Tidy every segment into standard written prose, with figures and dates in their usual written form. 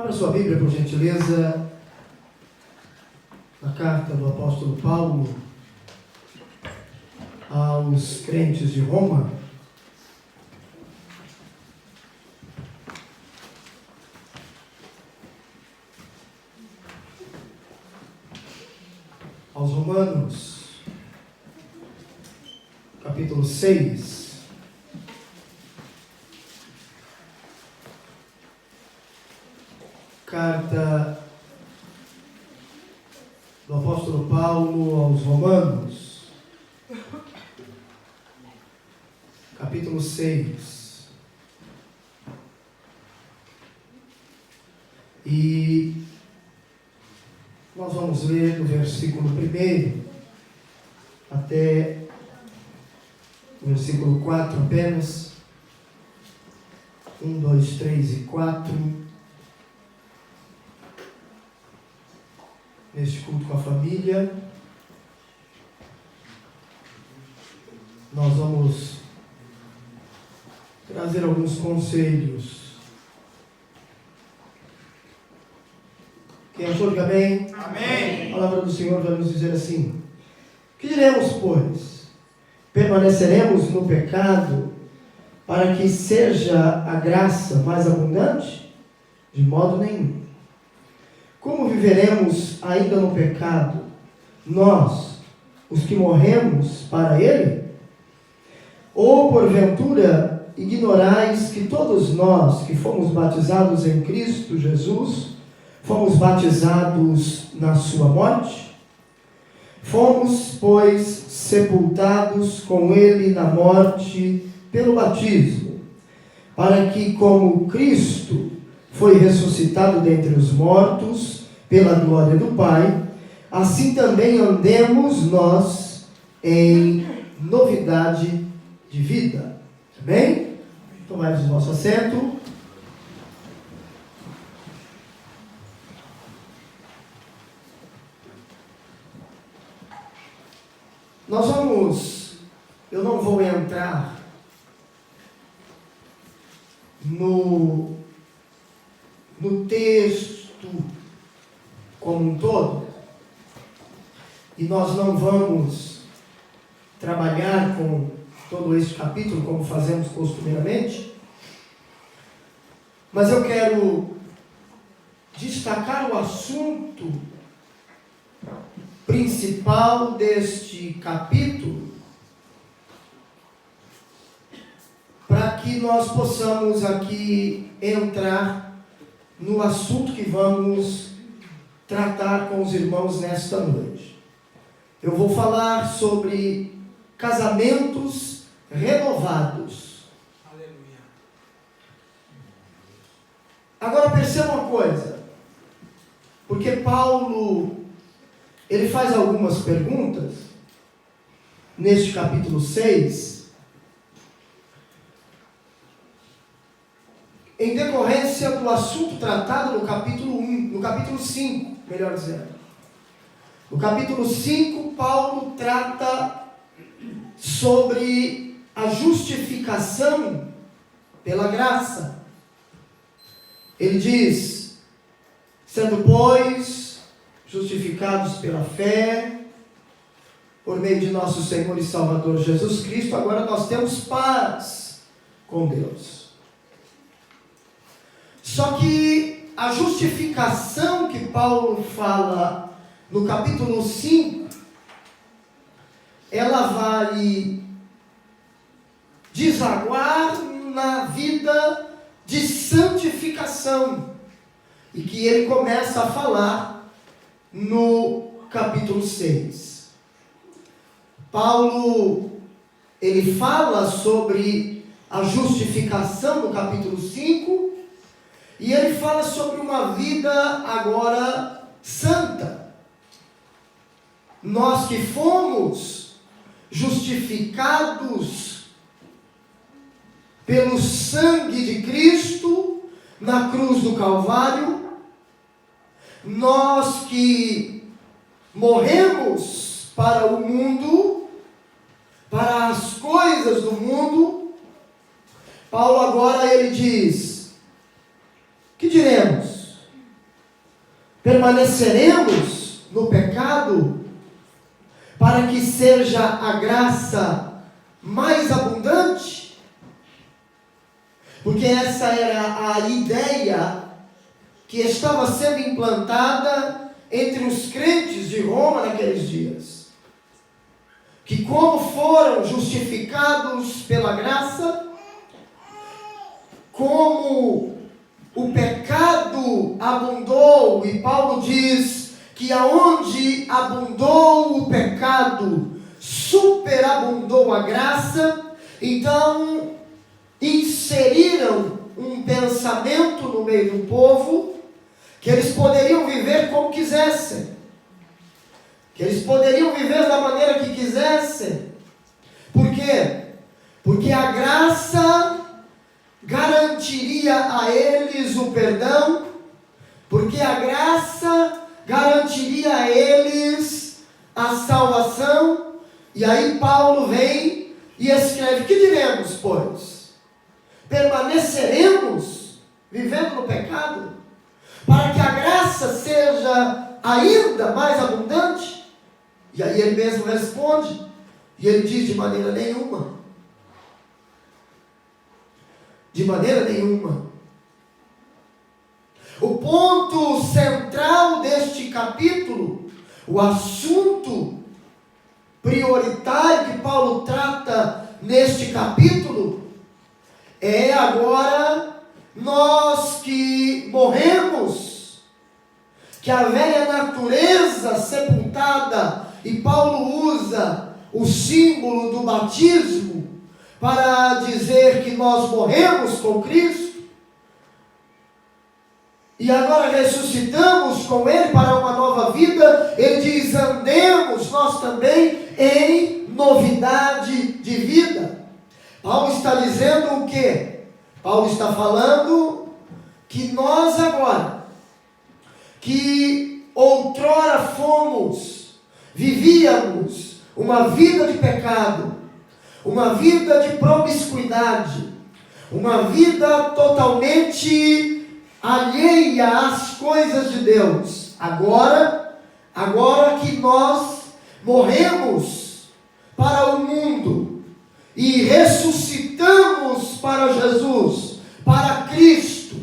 Abra sua Bíblia, por gentileza, na carta do apóstolo Paulo aos crentes de Roma. Aos Romanos, capítulo 6. Carta do apóstolo Paulo aos Romanos, capítulo 6. E nós vamos ler do versículo 1 até o versículo 4 apenas. 1, 2, 3 e 4. Neste culto com a família, nós vamos trazer alguns conselhos. Quem achou, diga amém? Amém. A palavra do Senhor vai nos dizer assim: que diremos, pois? Permaneceremos no pecado para que seja a graça mais abundante? De modo nenhum. Como viveremos ainda no pecado, nós, os que morremos para ele? Ou, porventura, ignorais que todos nós que fomos batizados em Cristo Jesus, fomos batizados na sua morte? Fomos, pois, sepultados com ele na morte pelo batismo, para que, como Cristo foi ressuscitado dentre os mortos, pela glória do Pai, assim também andemos nós em novidade de vida. Amém? Tomai o vosso assento. Eu não vou entrar no texto como um todo, e nós não vamos trabalhar com todo este capítulo como fazemos costumeiramente, mas eu quero destacar o assunto principal deste capítulo, para que nós possamos aqui entrar no assunto que vamos tratar com os irmãos nesta noite. Eu vou falar sobre casamentos renovados. Aleluia. Agora perceba uma coisa, porque Paulo, ele faz algumas perguntas neste capítulo 6, em decorrência do assunto tratado no capítulo 1, no capítulo 5, melhor dizendo. No capítulo 5, Paulo trata sobre a justificação pela graça. Ele diz: sendo, pois, justificados pela fé, por meio de nosso Senhor e Salvador Jesus Cristo, agora nós temos paz com Deus. Só que a justificação que Paulo fala no capítulo 5, ela vai desaguar na vida de santificação, e que ele começa a falar no capítulo 6. Paulo, ele fala sobre a justificação no capítulo 5, e ele fala sobre uma vida agora santa. Nós que fomos justificados pelo sangue de Cristo na cruz do Calvário, nós que morremos para o mundo, para as coisas do mundo, Paulo agora ele diz: que diremos? permaneceremos no pecado para que seja a graça mais abundante? Porque essa era a ideia que estava sendo implantada entre os crentes de Roma naqueles dias. Que como foram justificados pela graça, como o pecado abundou, e Paulo diz que aonde abundou o pecado, superabundou a graça. Então inseriram um pensamento no meio do povo, que eles poderiam viver como quisessem, que eles poderiam viver da maneira que quisessem. Por quê? Porque a graça garantiria a eles o perdão, porque a graça garantiria a eles a salvação. E aí Paulo vem e escreve: que diremos, pois? Permaneceremos vivendo no pecado, para que a graça seja ainda mais abundante? E aí ele mesmo responde, e ele diz: de maneira nenhuma. De maneira nenhuma. O ponto central deste capítulo, o assunto prioritário que Paulo trata neste capítulo, é agora nós que morremos, que a velha natureza sepultada, e Paulo usa o símbolo do batismo para dizer que nós morremos com Cristo, e agora ressuscitamos com Ele para uma nova vida. Ele diz: andemos nós também em novidade de vida. Paulo está dizendo o quê? Paulo está falando que nós agora, que outrora vivíamos uma vida de pecado, uma vida de promiscuidade, uma vida totalmente alheia às coisas de Deus. Agora que nós morremos para o mundo e ressuscitamos para Jesus, para Cristo,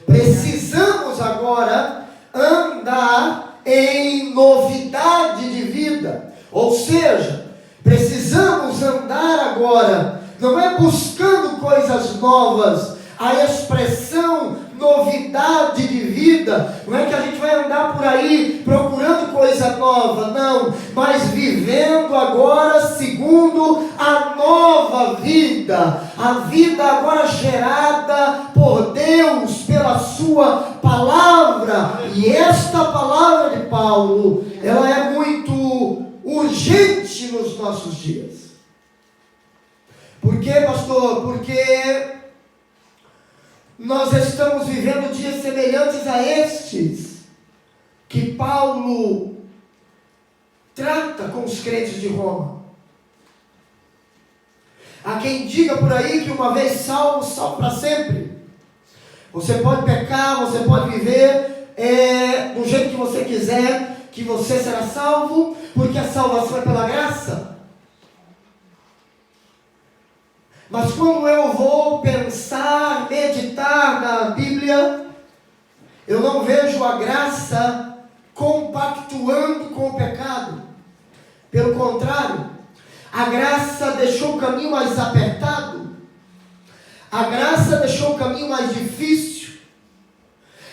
precisamos agora andar em novidade de vida. Ou seja, precisamos andar agora, não é buscando coisas novas. A expressão novidade de vida não é que a gente vai andar por aí procurando coisa nova, não, mas vivendo agora segundo a nova vida, a vida agora gerada por Deus, pela sua palavra. E esta palavra de Paulo, ela é muito urgente nos nossos dias. Por quê, pastor? Porque nós estamos vivendo dias semelhantes a estes que Paulo trata com os crentes de Roma. Há quem diga por aí que uma vez salvo, salvo para sempre. Você pode pecar, você pode viver do jeito que você quiser, que você será salvo, porque a salvação é pela graça. Mas quando eu vou pensar, meditar na Bíblia, eu não vejo a graça compactuando com o pecado. Pelo contrário, a graça deixou o caminho mais apertado, a graça deixou o caminho mais difícil,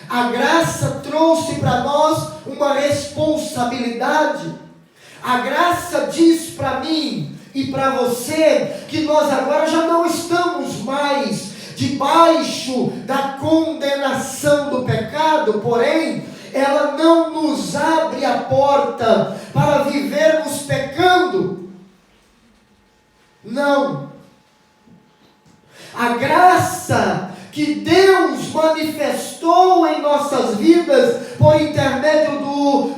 a graça trouxe para nós uma responsabilidade. A graça diz para mim e para você que nós agora já não estamos mais debaixo da condenação do pecado, porém ela não nos abre a porta para vivermos pecando. Não. A graça que Deus manifestou em nossas vidas por intermédio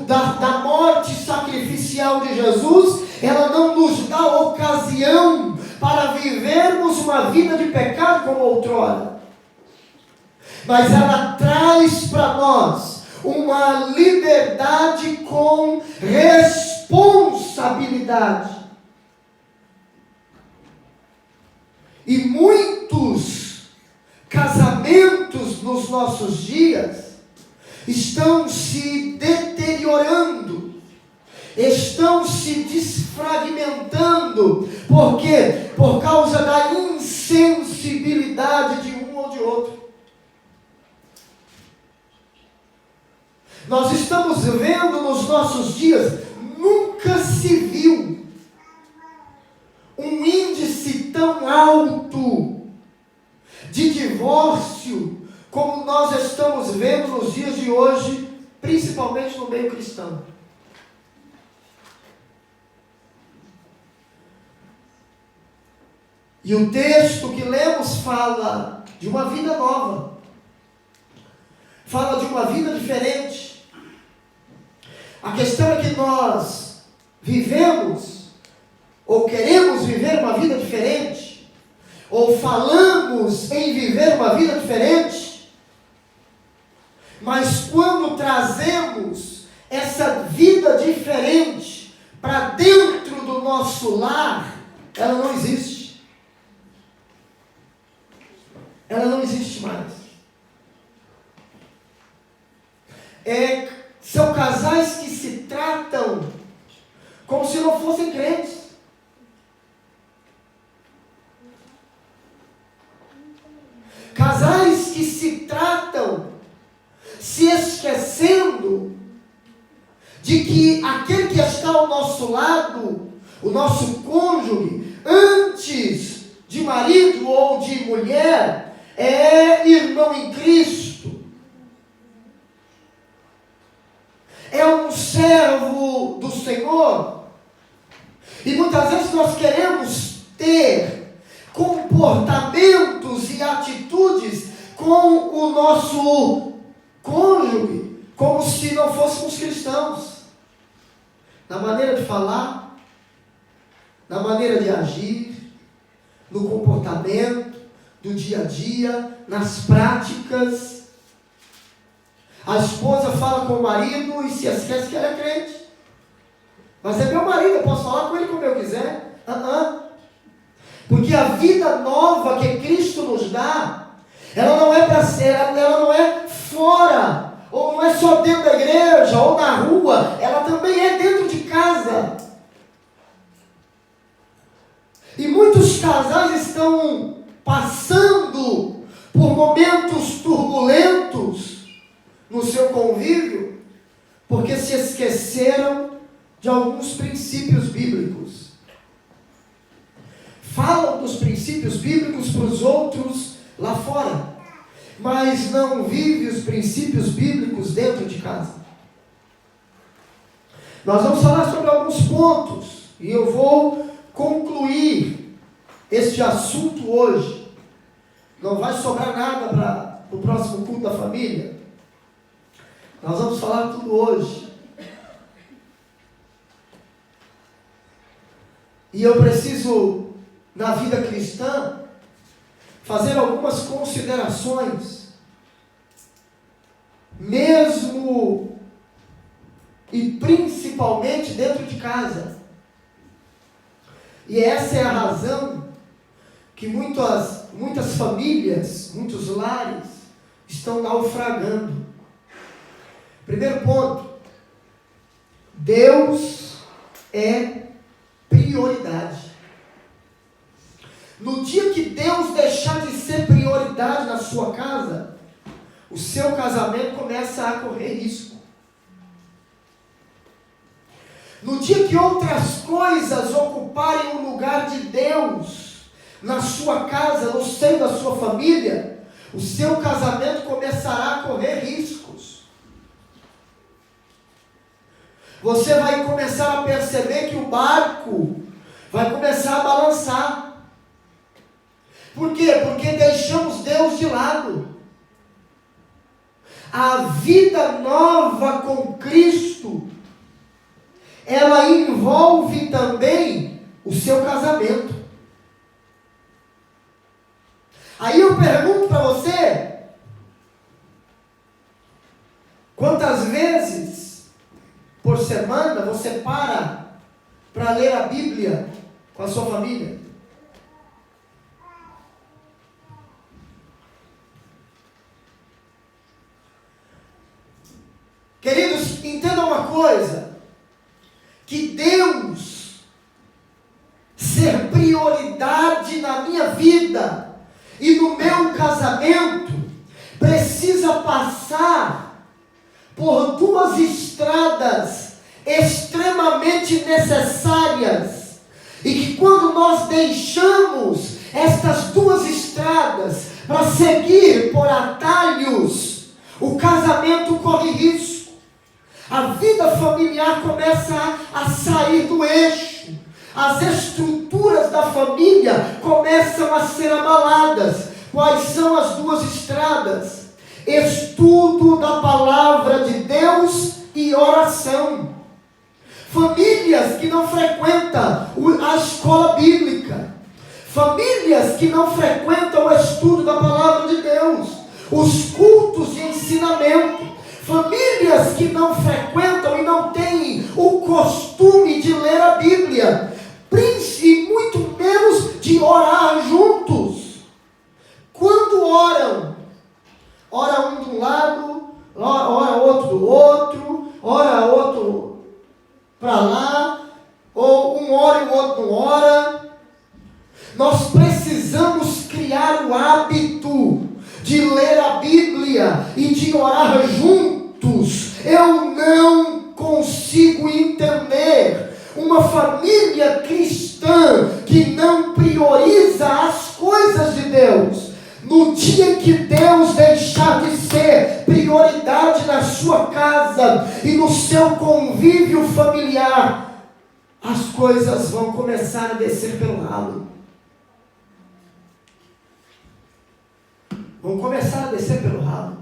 da morte sacrificial de Jesus, ela não nos dá ocasião para vivermos uma vida de pecado como outrora, mas ela traz para nós uma liberdade com responsabilidade. E muitos casamentos nos nossos dias estão se deteriorando, estão se desfragmentando. Por quê? Por causa da insensibilidade de um ou de outro. Nós estamos vendo nos nossos dias, nunca se viu um índice tão alto de divórcio como nós estamos vendo nos dias de hoje, principalmente no meio cristão. E o texto que lemos fala de uma vida nova, fala de uma vida diferente. A questão é que nós vivemos, ou queremos viver uma vida diferente, ou falamos em viver uma vida diferente, mas quando trazemos essa vida diferente para dentro do nosso lar, ela não existe. Ela não existe mais. São casais que se tratam como se não fossem crentes. Casais que se tratam se esquecendo de que aquele que está ao nosso lado, o nosso cônjuge, antes de marido ou de mulher, é irmão em Cristo. É um servo do Senhor. E muitas vezes nós queremos ter comportamentos e atitudes com o nosso cônjuge, como se não fôssemos cristãos. Na maneira de falar, na maneira de agir, no comportamento, do dia a dia, nas práticas. A esposa fala com o marido e se esquece que ela é crente. Mas é meu marido, eu posso falar com ele como eu quiser. Porque a vida nova que Cristo nos dá, ela não é para ser, ela não é fora, ou não é só dentro da igreja, ou na rua, ela também é dentro de casa. E muitos casais estão passando por momentos turbulentos no seu convívio, porque se esqueceram de alguns princípios bíblicos. Falam dos princípios bíblicos para os outros lá fora, mas não vivem os princípios bíblicos dentro de casa. Nós vamos falar sobre alguns pontos, e eu vou concluir este assunto hoje. Não vai sobrar nada para o próximo culto da família. Nós vamos falar tudo hoje. E eu preciso, na vida cristã, fazer algumas considerações, mesmo e principalmente dentro de casa. E essa é a razão que muitas famílias, muitos lares estão naufragando. Primeiro ponto: Deus é prioridade. No dia que Deus deixar de ser prioridade na sua casa, o seu casamento começa a correr risco. No dia que outras coisas ocuparem o lugar de Deus na sua casa, no seio da sua família, o seu casamento começará a correr riscos. Você vai começar a perceber que o barco vai começar a balançar. Por quê? Porque deixamos Deus de lado. A vida nova com Cristo, ela envolve também o seu casamento. Aí eu pergunto para você: Quantas vezes por semana você para ler a Bíblia com a sua família? Queridos, entendam uma coisa, que Deus ser prioridade na minha vida e no meu casamento precisa passar por duas estradas extremamente necessárias, e que quando nós deixamos estas duas estradas para seguir por atalhos, o casamento corre risco. A vida familiar começa a sair do eixo. As estruturas da família começam a ser abaladas. Quais são as duas estradas? Estudo da palavra de Deus e oração. Famílias que não frequentam a escola bíblica. Famílias que não frequentam o estudo da palavra de Deus. Os cultos de ensinamento. Famílias que não frequentam e não têm o costume de ler a Bíblia, e muito menos de orar juntos. Quando oram, ora um de um lado, ora outro do outro, ora outro para lá, ou um ora e o outro não ora. Nós precisamos criar o hábito de ler a Bíblia e de orar juntos. Eu não consigo entender uma família cristã que não prioriza as coisas de Deus. No dia que Deus deixar de ser prioridade na sua casa e no seu convívio familiar, as coisas vão começar a descer pelo ralo. Vão começar a descer pelo ralo.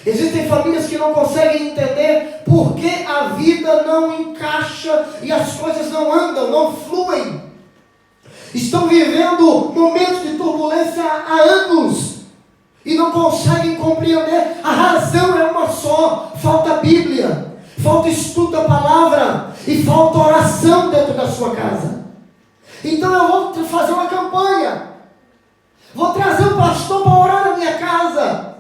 Existem famílias que não conseguem entender por que a vida não encaixa e as coisas não andam, não fluem. Estão vivendo momentos de turbulência há anos e não conseguem compreender. A razão é uma só: falta Bíblia, falta estudo da palavra e falta oração dentro da sua casa. Então eu vou fazer uma campanha. Vou trazer um pastor para orar na minha casa.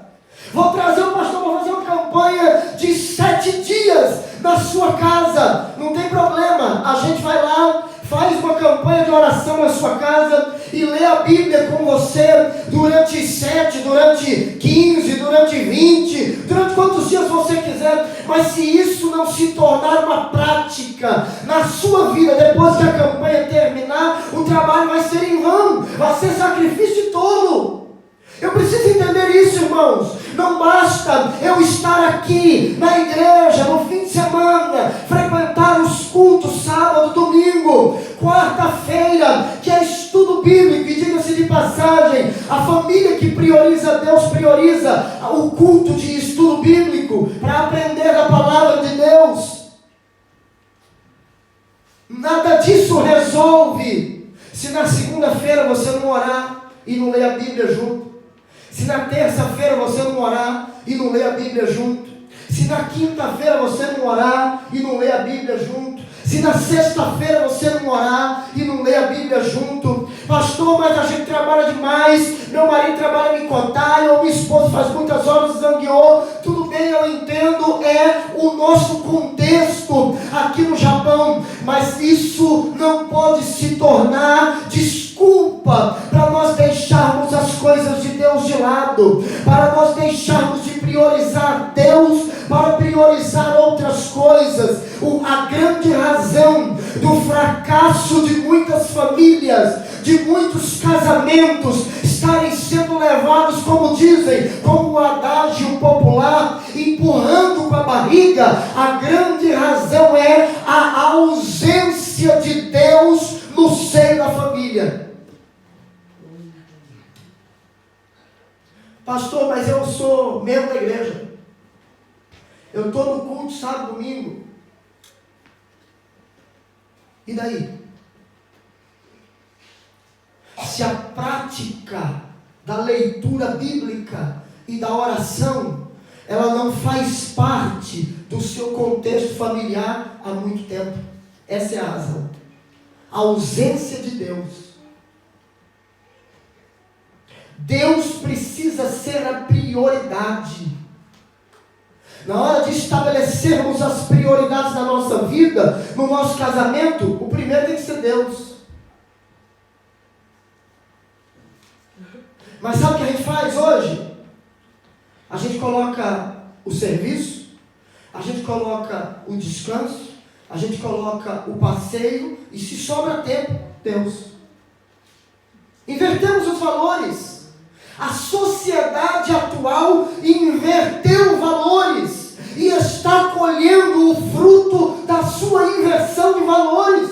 Vou trazer um pastor para fazer uma campanha de 7 dias na sua casa. Não tem problema. A gente vai lá, faz uma campanha de oração na sua casa e lê a Bíblia com você durante 7, durante 15, durante 20, durante quantos dias você quiser. Mas se isso não se tornar uma prática na sua vida, depois que a campanha terminar, o trabalho vai ser em vão, vai ser sacrifício de tolo. Eu preciso entender isso, irmãos. Não basta eu estar aqui na igreja no fim de semana, frequentar os cultos sábado, domingo, quarta-feira, que é estudo bíblico. E diga-se de passagem, a família que prioriza Deus, prioriza o culto de estudo bíblico para aprender a palavra de Deus. Nada disso resolve se na segunda-feira você não orar e não ler a Bíblia junto. Se na terça-feira você não orar e não ler a Bíblia junto. Se na quinta-feira você não orar e não ler a Bíblia junto. Se na sexta-feira você não orar e não ler a Bíblia junto. Pastor, mas a gente trabalha demais. Meu marido trabalha em Cotai, ou minha esposa faz muitas horas em Zanguiô. Tudo bem, eu entendo, é o nosso contexto aqui no Japão. Mas isso não pode se tornar desculpa para nós deixarmos as coisas de Deus de lado, para nós deixarmos de priorizar Deus, para priorizar outras coisas. A grande razão do fracasso de muitas famílias, de muitos casamentos estarem sendo levados, como dizem, como o adágio popular, empurrando com a barriga, a grande razão é a ausência de Deus no seio da família. Pastor, mas eu sou membro da igreja, eu estou no culto sábado, domingo. E daí? Se a prática da leitura bíblica e da oração, ela não faz parte do seu contexto familiar há muito tempo. Essa é a razão. A ausência de Deus. Deus precisa ser a prioridade. Na hora de estabelecermos as prioridades da nossa vida, no nosso casamento, o primeiro tem que ser Deus. Mas sabe o que a gente faz hoje? A gente coloca o serviço, a gente coloca o descanso, a gente coloca o passeio, e se sobra tempo, Deus. Invertemos os valores. A sociedade atual inverteu valores e está colhendo o fruto da sua inversão de valores.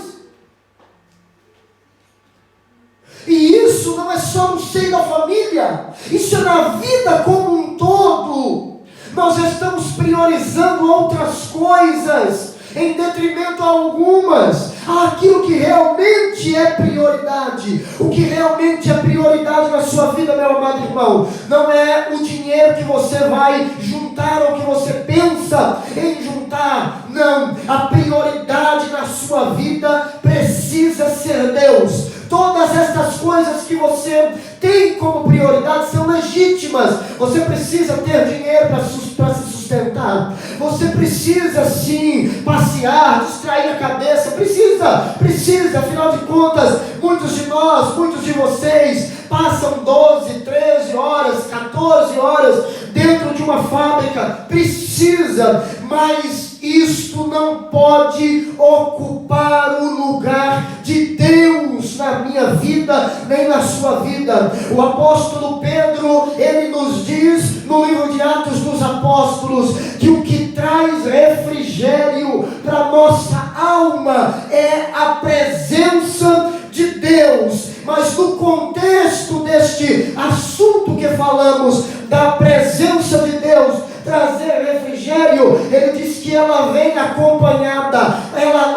E isso não é só no seio da família, isso é na vida como um todo. Nós estamos priorizando outras coisas em detrimento a algumas, aquilo que realmente é prioridade. O que realmente é prioridade na sua vida, meu amado irmão, não é o dinheiro que você vai juntar ou que você pensa em juntar. Não, a prioridade na sua vida precisa ser Deus. Todas estas coisas que você tem como prioridade são legítimas. Você precisa ter dinheiro para se sustentar. Você precisa sim passear, distrair a cabeça. Precisa, afinal de contas, muitos de nós, muitos de vocês passam 12, 13 horas, 14 horas dentro de uma fábrica. Precisa, mas isto não pode ocupar o lugar de Deus na minha vida, nem na sua vida. O apóstolo Pedro, ele nos diz no livro de Atos dos Apóstolos, que o que traz refrigério para nossa alma é a presença de Deus. Mas no contexto deste assunto que falamos, da presença de Deus trazer refrigério, ele diz que ela vem acompanhada,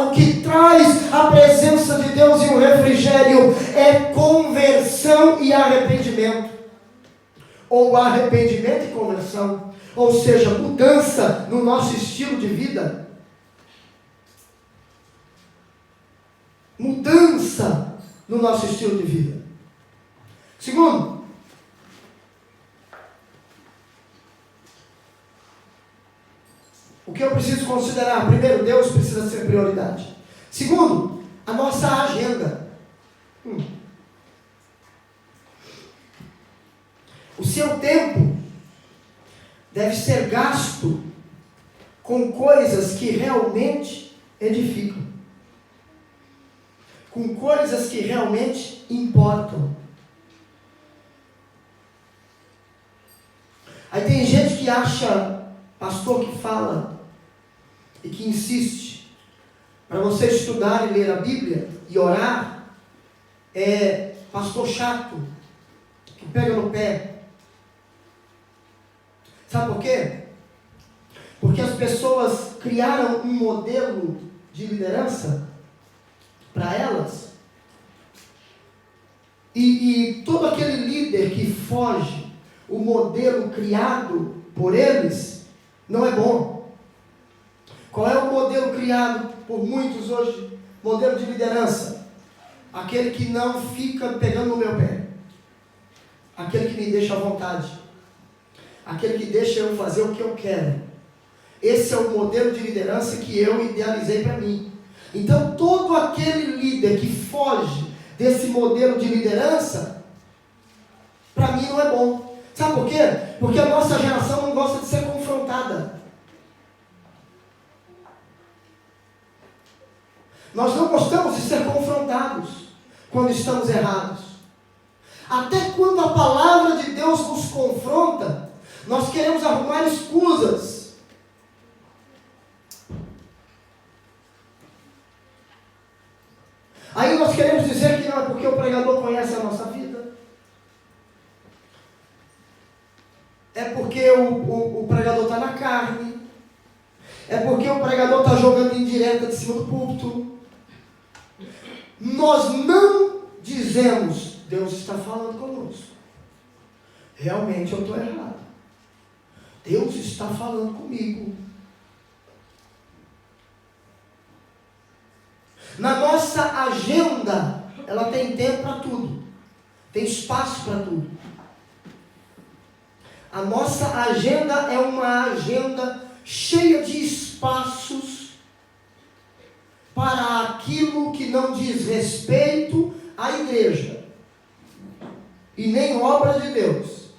o que traz a presença de Deus e o refrigério é conversão e arrependimento, ou arrependimento e conversão, ou seja, mudança no nosso estilo de vida, mudança no nosso estilo de vida. Segundo, o que eu preciso considerar? Primeiro, Deus precisa ser prioridade. Segundo, a nossa agenda. O seu tempo deve ser gasto com coisas que realmente edificam, com coisas que realmente importam. Aí tem gente que acha, pastor que fala e que insiste para você estudar e ler a Bíblia e orar, é pastor chato, que pega no pé. Sabe por quê? Porque as pessoas criaram um modelo de liderança para elas, e todo aquele líder que foge o modelo criado por eles não é bom. Qual é o modelo criado por muitos hoje? Modelo de liderança: aquele que não fica pegando no meu pé, aquele que me deixa à vontade, aquele que deixa eu fazer o que eu quero. Esse é o modelo de liderança que eu idealizei para mim. Então todo aquele líder que foge desse modelo de liderança, para mim não é bom. Sabe por quê? Porque a nossa geração não gosta de ser confrontada. Nós não gostamos de ser confrontados quando estamos errados. Até quando a palavra de Deus nos confronta, nós queremos arrumar escusas. Aí nós queremos dizer que não é porque o pregador conhece a nossa vida, é porque o pregador está na carne, é porque o pregador está jogando indireta de cima do púlpito. Nós não dizemos, Deus está falando conosco, realmente eu estou errado, Deus está falando comigo. Na nossa agenda, ela tem tempo para tudo. Tem espaço para tudo. A nossa agenda é uma agenda cheia de espaços para aquilo que não diz respeito à igreja e nem obra de Deus.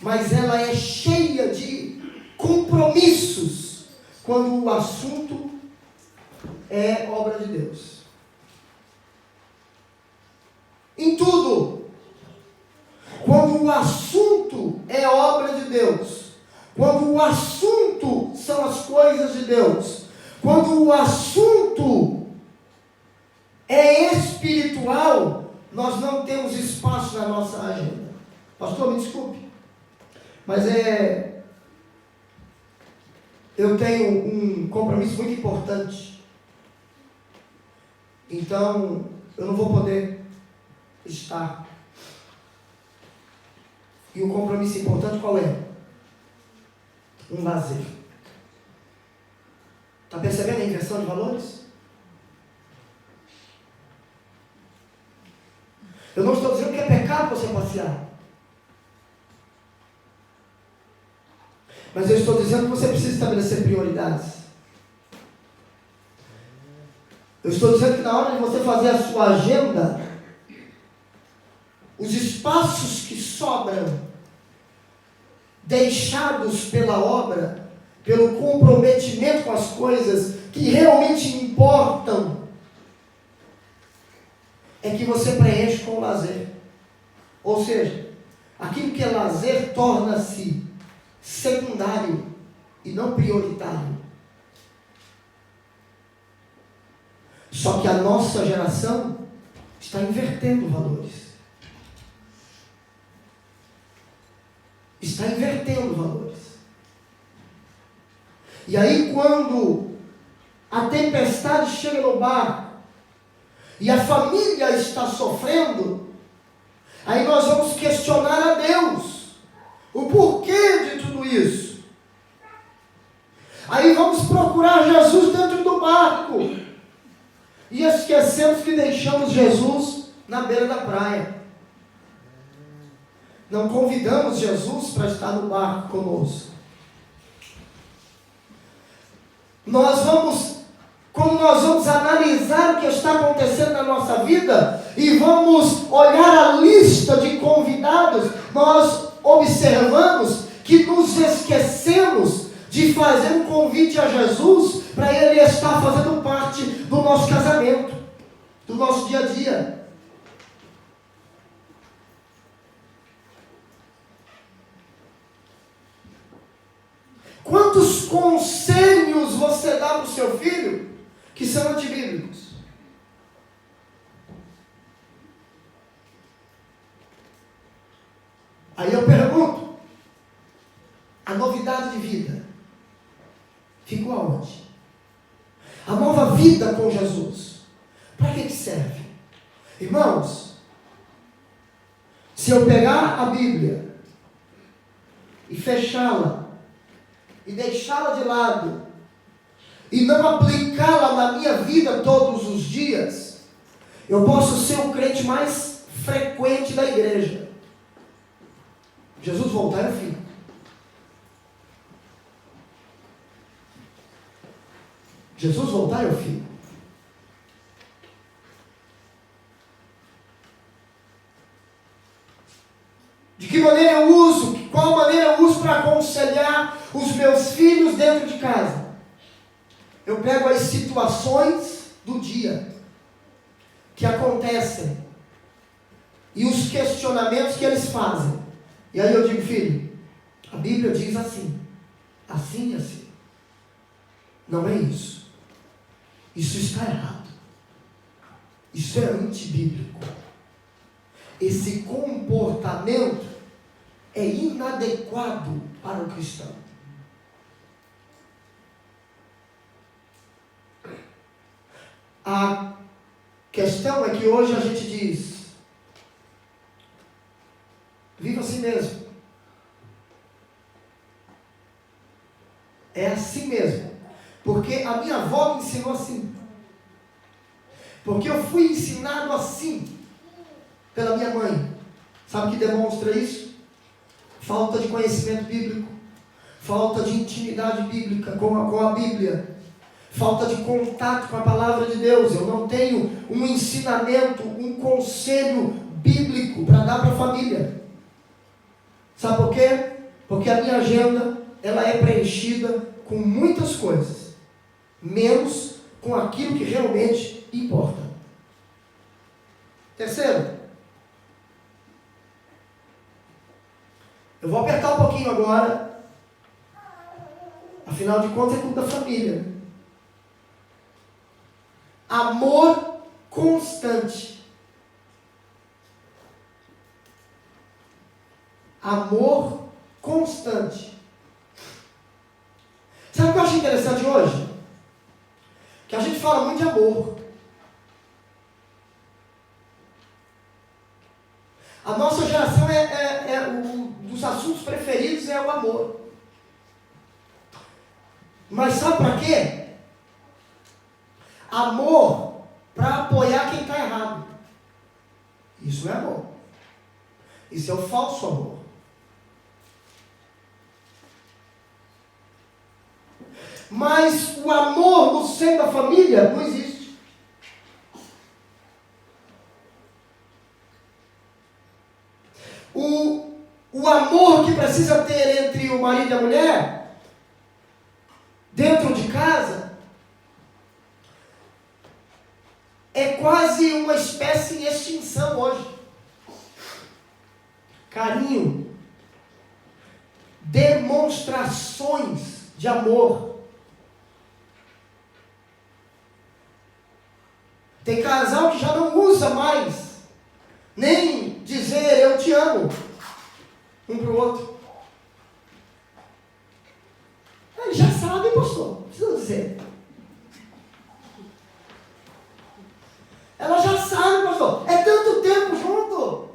Mas ela é cheia de compromissos quando o assunto é obra de Deus. Em tudo. Quando o assunto é obra de Deus, quando o assunto são as coisas de Deus, quando o assunto é espiritual, nós não temos espaço na nossa agenda. Pastor, me desculpe, mas eu tenho um compromisso muito importante. Então, eu não vou poder estar. E o compromisso importante qual é? Um lazer. Está percebendo a inversão de valores? Eu não estou dizendo que é pecado você passear. Mas eu estou dizendo que você precisa estabelecer prioridades. Eu estou dizendo que na hora de você fazer a sua agenda, os espaços que sobram, deixados pela obra, pelo comprometimento com as coisas que realmente importam, é que você preenche com o lazer. Ou seja, aquilo que é lazer torna-se secundário e não prioritário. Só que a nossa geração está invertendo valores. Está invertendo valores. E aí quando a tempestade chega no barco e a família está sofrendo, aí nós vamos questionar a Deus o porquê de tudo isso. Aí vamos procurar Jesus dentro do barco e esquecemos que deixamos Jesus na beira da praia. Não convidamos Jesus para estar no barco conosco. Como nós vamos analisar o que está acontecendo na nossa vida e vamos olhar a lista de convidados, nós observamos que nos esquecemos de fazer um convite a Jesus para Ele estar fazendo parte do nosso casamento, do nosso dia a dia. Quantos conselhos você dá para o seu filho que são antibíblicos? Aí eu pergunto, a novidade de vida ficou aonde? A nova vida com Jesus, para que serve? Irmãos, se eu pegar a Bíblia e fechá-la, e deixá-la de lado, e não aplicá-la na minha vida todos os dias, eu posso ser o crente mais frequente da igreja. Jesus voltar é o fim. Jesus voltar é o fim. De que maneira eu uso? Qual maneira eu uso para aconselhar os meus filhos dentro de casa? Eu pego as situações do dia que acontecem e os questionamentos que eles fazem. E aí eu digo, filho, a Bíblia diz assim, assim e assim. Não é isso. Isso está errado. Isso é antibíblico. Esse comportamento é inadequado para o cristão. A questão é que hoje a gente diz, viva assim mesmo. É assim mesmo. Porque a minha avó me ensinou assim. Porque eu fui ensinado assim pela minha mãe. Sabe o que demonstra isso? Falta de conhecimento bíblico. Falta de intimidade bíblica com a Bíblia. Falta de contato com a palavra de Deus. Eu não tenho um ensinamento, um conselho bíblico para dar para a família. Sabe por quê? Porque a minha agenda, ela é preenchida com muitas coisas, menos com aquilo que realmente importa. Terceiro, eu vou apertar um pouquinho agora, afinal de contas é culto da família. Amor constante. Amor constante. Sabe o que eu acho interessante hoje? Que a gente fala muito de amor. A nossa geração dos assuntos preferidos é o amor. Mas sabe para quê? Amor para apoiar quem está errado. Isso não é amor. Isso é o falso amor. Mas o amor no seio da família não existe. O amor que precisa ter entre o marido e a mulher, dentro de casa, é quase uma espécie em extinção hoje. Carinho, demonstrações de amor. Tem casal que já não usa mais nem dizer eu te amo um para o outro. Ele já sabe, pastor, não precisa dizer. Ela já sabe, pastor, é tanto tempo junto.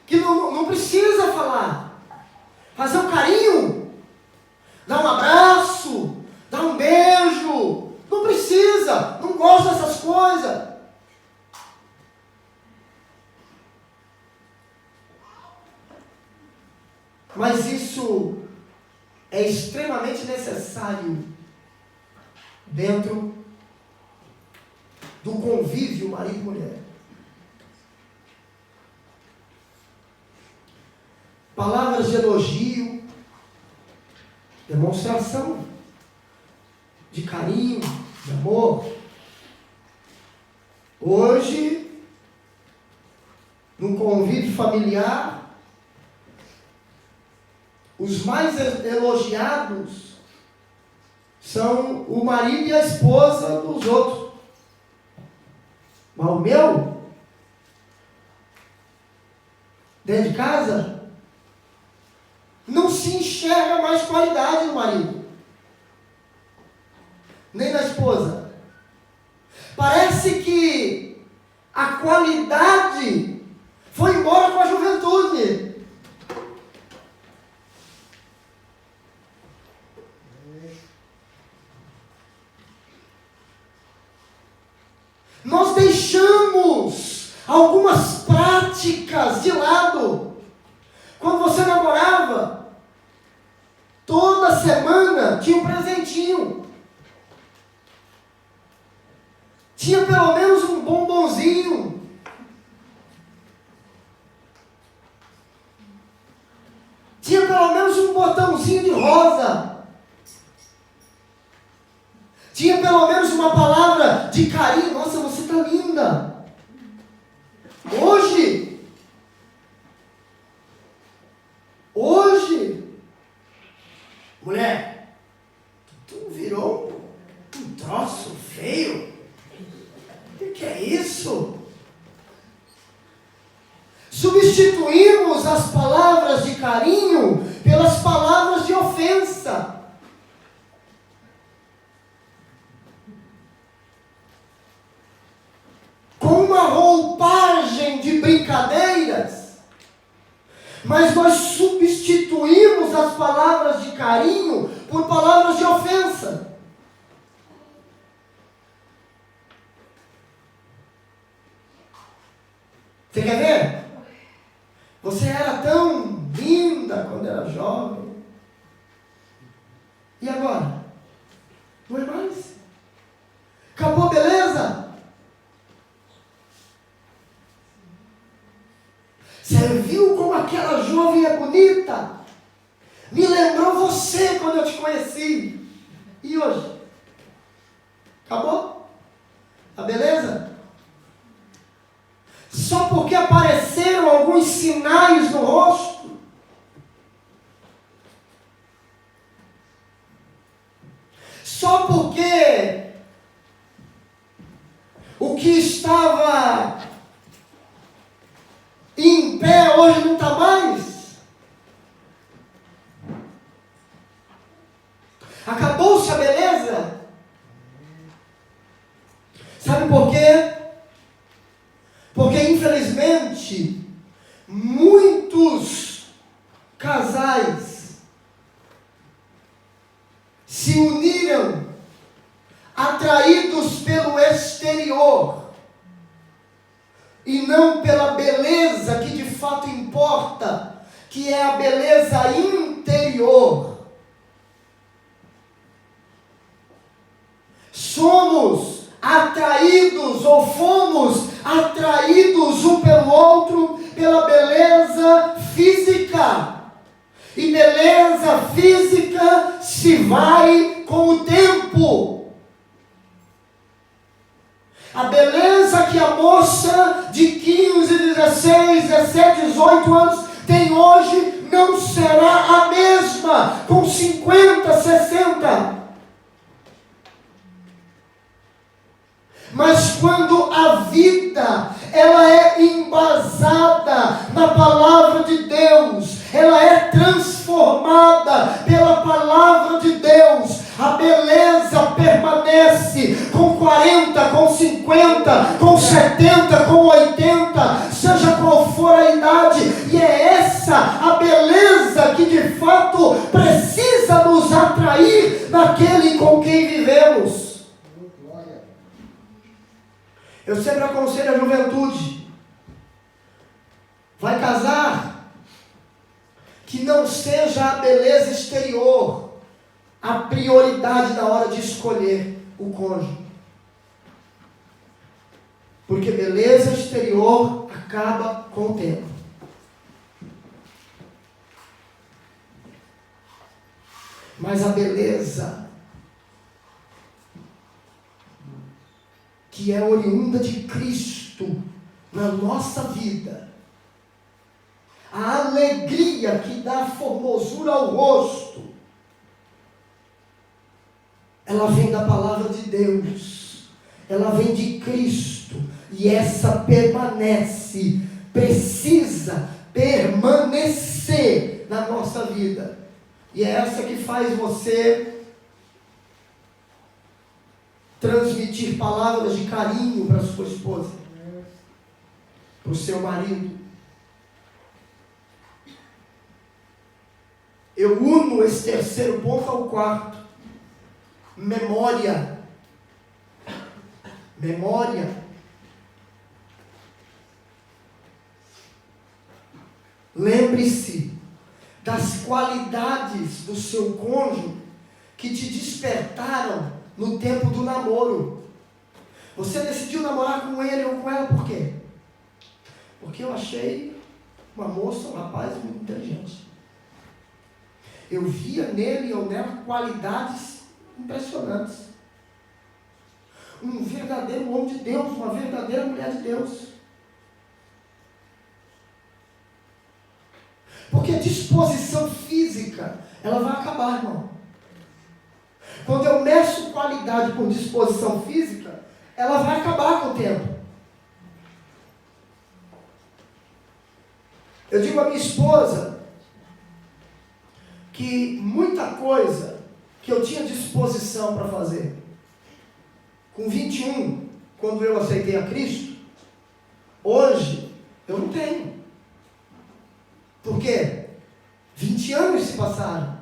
Que não precisa falar. Fazer um carinho, dar um abraço, dar um beijo. Não precisa, não gosta dessas coisas. Mas isso é extremamente necessário dentro do convívio marido e mulher. Palavras de elogio, demonstração de carinho, de amor. Hoje, no convívio familiar, os mais elogiados são o marido e a esposa dos outros. Mas o meu, dentro de casa, não se enxerga mais qualidade no marido, nem na esposa. Parece que a qualidade foi embora com a juventude. Nós deixamos algumas práticas de lado. Quando você namorava, toda semana tinha um presentinho. Tinha pelo menos um bombonzinho. Tinha pelo menos um botãozinho de rosa. Tinha pelo menos uma palavra de carinho. Nossa, você está linda. Hoje, mulher, tu virou um troço feio. O que é isso? Substituímos as palavras de carinho pelas palavras de ofensa. Com uma roupagem de brincadeiras, Mas nós substituímos as palavras de carinho por palavras de ofensa. Você quer ver? Você era tão linda quando era jovem. E agora? Não é mais. Acabou a beleza? Você viu como aquela jovem é bonita? Me lembrou você quando eu te conheci. E hoje? Acabou? A beleza? Só porque apareceram alguns sinais no rosto? Só porque o que estava em pé hoje não está mais? Acabou-se a beleza? Sabe por quê? Porque infelizmente muitos casais se uniram atraídos pelo exterior e não pela beleza que de fato importa, que é a beleza interior. Somos atraídos ou fomos atraídos um pelo outro pela beleza física. E beleza física se vai com o tempo. A beleza que a moça de 15, 16, 17, 18 anos tem hoje não será a mesma com 50, 60. Mas quando a vida, ela é embasada na palavra de Deus, ela é transformada pela palavra de Deus, a beleza permanece com 40, com 50, com 70, com 80, seja qual for a idade, e é essa a beleza que de fato precisa nos atrair naquele com quem vivemos. Eu sempre aconselho a juventude: vai casar, que não seja a beleza exterior a prioridade na hora de escolher o cônjuge. Porque beleza exterior acaba com o tempo. Mas a beleza que é oriunda de Cristo na nossa vida, a alegria que dá formosura ao rosto, ela vem da palavra de Deus, ela vem de Cristo, e essa permanece, precisa permanecer na nossa vida, e é essa que faz você transmitir palavras de carinho para sua esposa, para o seu marido. Eu uno esse terceiro ponto ao quarto: memória. Memória. Lembre-se das qualidades do seu cônjuge que te despertaram no tempo do namoro. Você decidiu namorar com ele ou com ela por quê? Porque eu achei uma moça, um rapaz muito inteligente. Eu via nele ou nela qualidades impressionantes. Um verdadeiro homem de Deus, uma verdadeira mulher de Deus. Porque disposição física, ela vai acabar, irmão. Quando eu meço qualidade por disposição física, ela vai acabar com o tempo. Eu digo à minha esposa que muita coisa que eu tinha disposição para fazer com 21, quando eu aceitei a Cristo, hoje eu não tenho. Porque quê? 20 anos se passaram.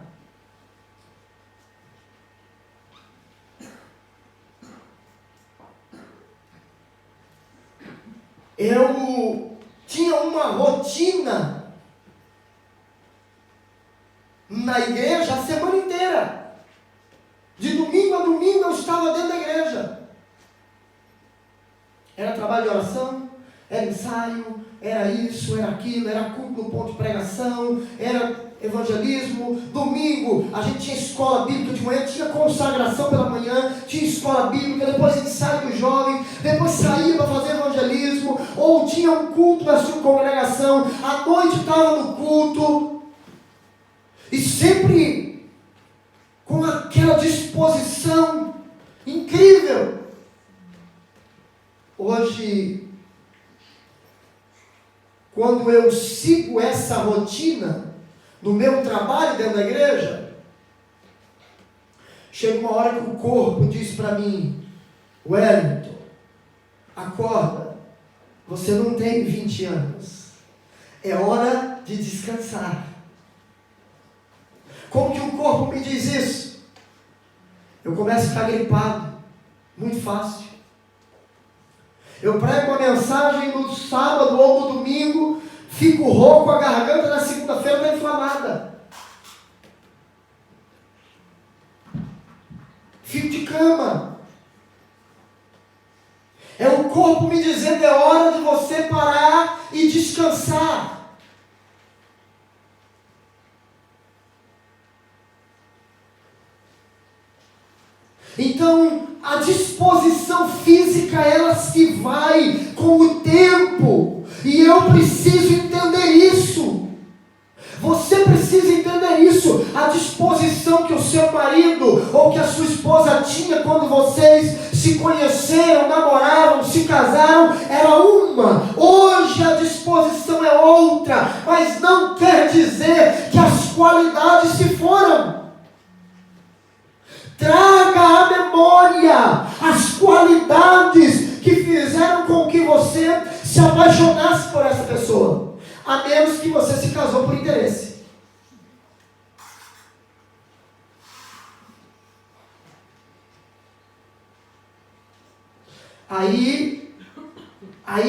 Eu tinha uma rotina na igreja a semana inteira. De domingo a domingo eu estava dentro da igreja. Era trabalho de oração, era ensaio, era isso, era aquilo, era culto no ponto de pregação, era evangelismo. Domingo a gente tinha escola bíblica de manhã, tinha consagração pela manhã, tinha escola bíblica, depois ensaio dos jovens, depois saía para fazer evangelismo, ou tinha um culto na sua congregação, à noite estava no culto, e sempre com aquela disposição incrível. Hoje, quando eu sigo essa rotina no meu trabalho dentro da igreja, chega uma hora que o corpo diz para mim: Wellington, acorda, você não tem 20 anos, é hora de descansar. Como que o corpo me diz isso? Eu começo a ficar gripado, muito fácil. Eu prego uma mensagem no sábado ou no domingo, fico rouco, a garganta na segunda-feira está inflamada. Fico de cama. É o corpo me dizendo: é hora de você parar e descansar. Então, a disposição física, ela se vai com o tempo. E eu preciso entender isso. Você precisa entender isso. A disposição que o seu marido ou que a sua esposa tinha quando vocês se conheceram, namoraram, se casaram, era uma. Hoje a disposição é outra. Mas não quer dizer que as qualidades se foram. Traga à memória as qualidades que fizeram com que você se apaixonasse por essa pessoa. A menos que você se casou por interesse. Aí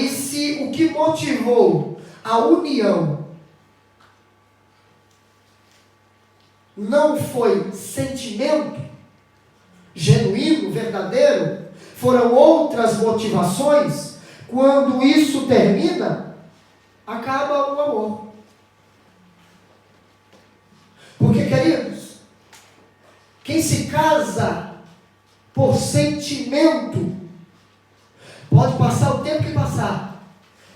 se o que motivou a união não foi sentimento genuíno, verdadeiro, foram outras motivações, quando isso termina, acaba o amor. Porque, queridos, quem se casa por sentimento, pode passar o tempo que passar,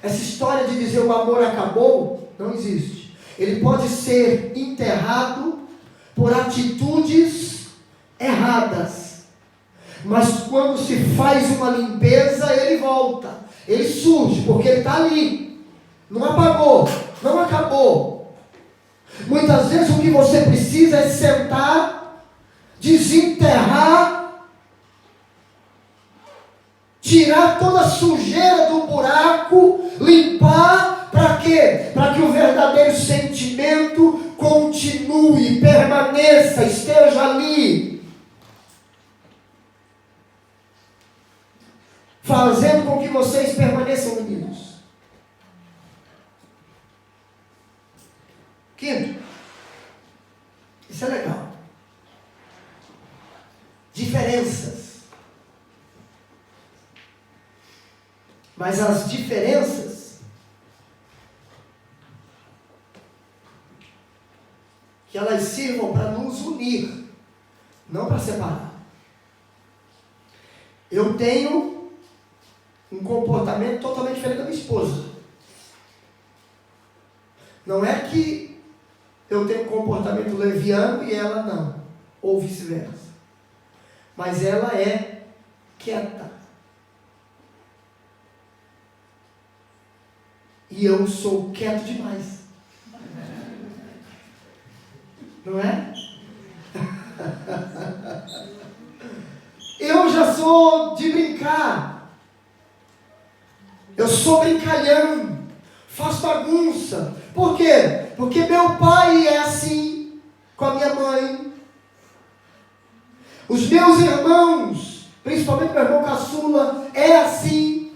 essa história de dizer o amor acabou, não existe. Ele pode ser enterrado por atitudes erradas. Mas quando se faz uma limpeza, ele volta. Ele surge, porque ele está ali. Não apagou, não acabou. Muitas vezes o que você precisa é sentar, desenterrar, tirar toda a sujeira do buraco, limpar, para quê? Para que o verdadeiro sentimento continue, permaneça, esteja ali. Fazendo com que vocês permaneçam unidos. Quinto, isso é legal. Diferenças. Mas as diferenças que elas sirvam para nos unir, não para separar. Eu tenho um comportamento totalmente diferente da minha esposa. Não é que eu tenho um comportamento leviano e ela não, ou vice-versa. Mas ela é quieta. E eu sou quieto demais. Não é? Eu já sou de brincar. Eu sou brincalhão. Faço bagunça. Por quê? Porque meu pai é assim com a minha mãe. Os meus irmãos, principalmente meu irmão caçula, é assim.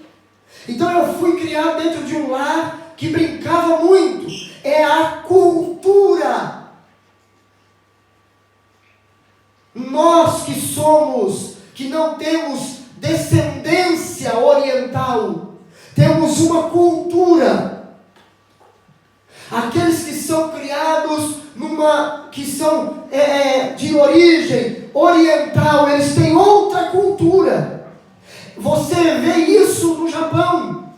Então eu fui criado dentro de um lar que brincava muito. É a cultura. Nós que somos, que não temos descendência oriental, temos uma cultura. Aqueles que são criados que são de origem oriental, eles têm outra cultura. Você vê isso no Japão.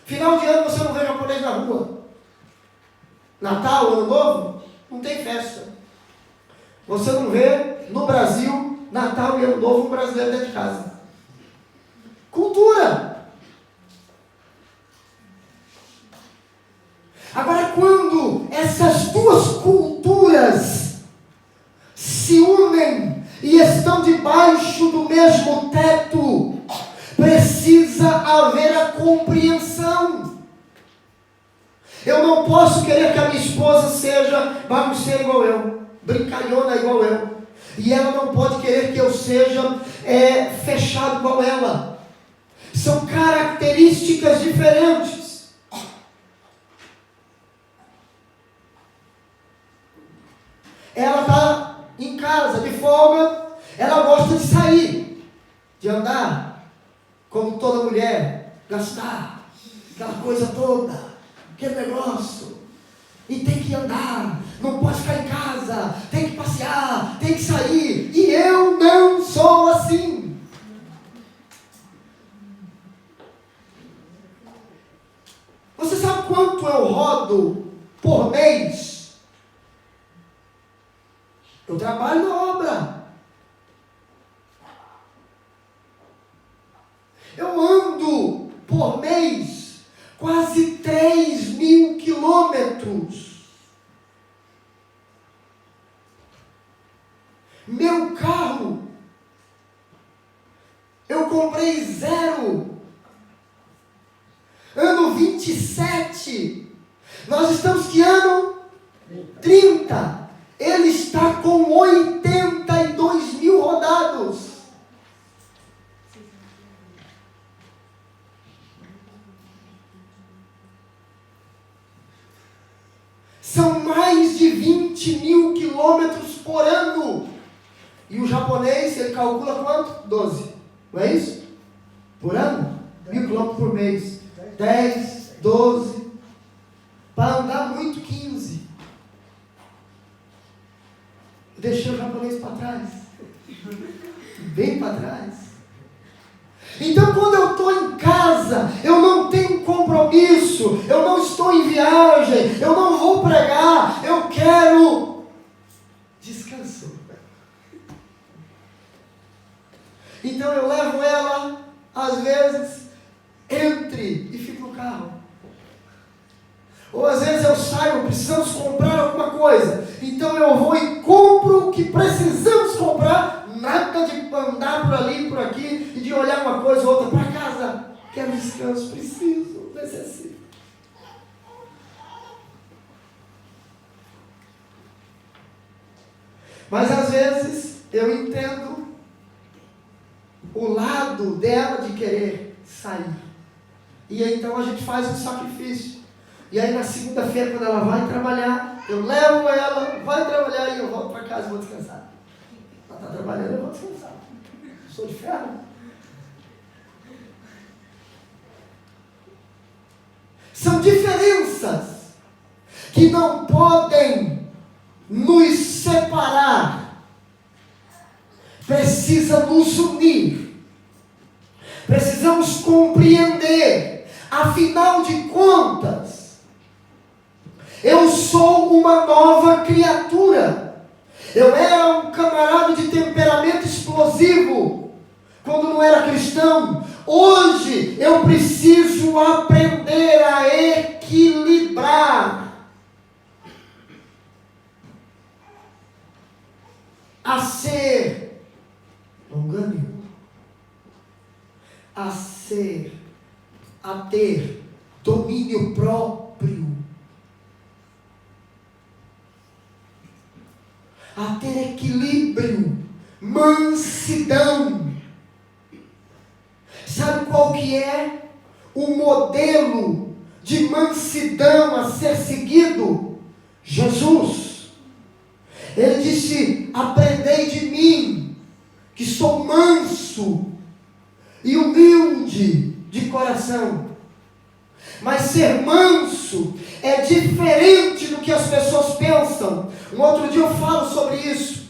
Final de ano você não vê japonês na rua. Natal, Ano Novo, não tem festa. Você não vê no Brasil, Natal e Ano Novo, um brasileiro dentro de casa. Cultura. Agora, quando essas duas culturas se unem e estão debaixo do mesmo teto, precisa haver a compreensão. Eu não posso querer que a minha esposa seja bagunceira igual eu, brincalhona igual eu, e ela não pode querer que eu seja fechado igual ela. São características diferentes. Ela está em casa, de folga, ela gosta de sair, de andar, como toda mulher, gastar, aquela coisa toda, aquele negócio, e tem que andar, não pode ficar em casa, tem que passear, tem que sair, e eu não sou assim. Você sabe quanto eu rodo por mês? Eu trabalho na obra. Eu ando por mês quase 3.000 quilômetros. Meu carro, eu comprei 0. Ano 27. Nós estamos que ano? 30. Ele está com 82.000 rodados. São mais de 20.000 quilômetros por ano. E o japonês, ele calcula quanto? 12. Não é isso? Por ano? 1.000 quilômetros por mês. 10, 12. Para andar muito, 15. Deixei o japonês para trás. Bem para trás. Então, quando eu estou em casa, eu não tenho compromisso, eu não estou em viagem, eu não vou pregar, eu quero descanso. Então, eu levo ela, às vezes, entre e fico no carro. Ou às vezes eu saio, precisamos comprar alguma coisa, então eu vou e compro o que precisamos comprar, nada de andar por ali, por aqui, e de olhar uma coisa ou outra para casa. Quero descanso, preciso, necessito. Mas às vezes eu entendo o lado dela de querer sair, e então a gente faz um sacrifício. E aí na segunda-feira, quando ela vai trabalhar, eu levo ela, vai trabalhar e eu volto para casa e vou descansar. Ela está trabalhando, eu vou descansar. Eu sou de ferro. São diferenças que não podem nos separar. Precisa nos unir. Precisamos compreender. Afinal de contas, eu sou uma nova criatura. Eu era um camarada de temperamento explosivo quando não era cristão. Hoje eu preciso aprender a equilibrar, a ser longânimo, a ter domínio próprio. a ter equilíbrio, mansidão. Sabe qual que é o modelo de mansidão a ser seguido? Jesus. Ele disse: aprendei de mim, que sou manso e humilde de coração. Mas ser manso é diferente do que as pessoas pensam. Um outro dia eu falo sobre isso.